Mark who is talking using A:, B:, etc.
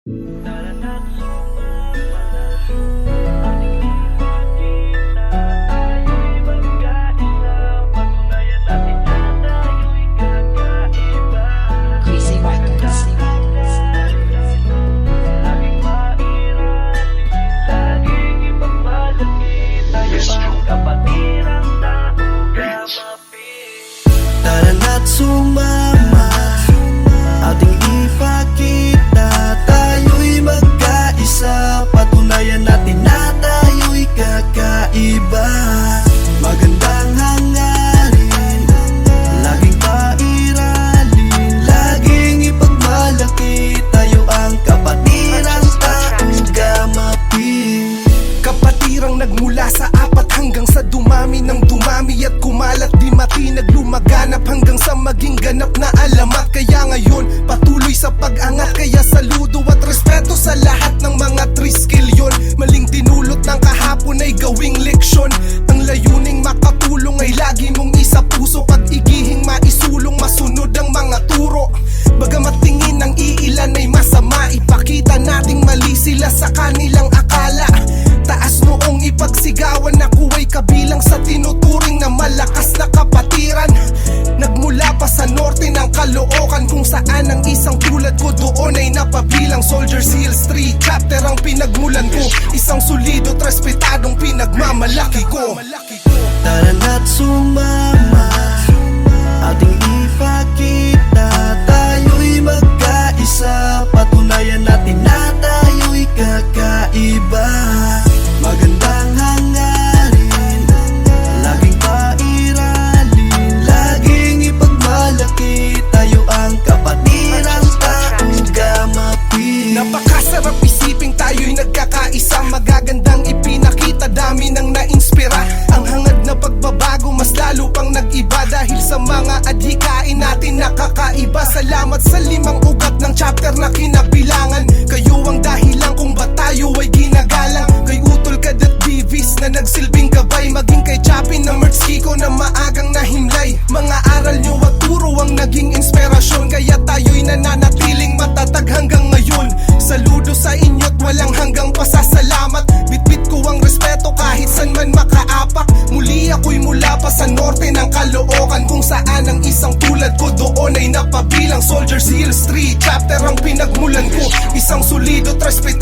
A: Tara na't sumama, ating ipakita, tayo'y magkaisa. Patunayan natin na tayo'y kakaiba. Magandang hangarin, laging pairalin, laging ipagmalaki, tayo ang kapatirang taong gamapi.
B: Kapatirang nagmula sa apat hanggang sa dumami ng dumami at kumalat, di matinag lumaganap hanggang sa maging ganap na alamat. Kaya ngayon patuloy sa pag-angat, kaya saludo at respeto sa lahat ng mga triskilyon. Maling tinulot ng kahapon ay gawing leksyon, ang layuning makatulong ay lagi mong isa puso. Pag-igihing maisulong, masunod ang mga turo. Bagamat tingin ng iilan ay masama, ipakita nating mali sila sa kanilang akala. Taas noong ipagsigawan, ako'y kabilang sa tinuturing na malakas na kapatiran. Nagmula pa sa norte ng Caloocan, kung saan ang isang tulad ko doon ay napabilang. Soldiers Hills 3 chapter ang pinagmulan ko, isang solido at respetadong pinagmamalaki ko.
A: Tara na't sumama, ating ipakita, tayo'y magkaisa. Patunayan natin na tayo'y kakaiba. Magandang hangarin, laging pairalin, laging ipagmalaki, tayo ang kapatirang taong gamapi.
B: Napakasarap isiping tayo'y nagkakaisa, magagandang ipinakita, dami nang nainspira. Ang hangad na pagbabago mas lalo pang nag-iba, dahil sa mga adhikain natin nakakaiba. Salamat sa 5 ugat ng chapter na kinabilangan, kayo ang dahilan kung ba't tayo ay ginagalang. Kay Utol Cadet Divis na nagsilbing gabay, maging kay Chapin na Mertz Kiko na maagang nahimlay. Mga aral nyo at turo ang naging inspirasyon, kaya tayo'y nananatiling matatag hanggang ngayon. Saludo sa inyo't walang hanggang pasasalamat, bitbit ko ang respeto kahit san man makaapak. Muli ako'y mula pa sa norte ng Caloocan, kung saan ang isang tulad ko doon ay napabilang. Soldiers Hills 3 chapter ang pinagmulan ko, isang solido at respetado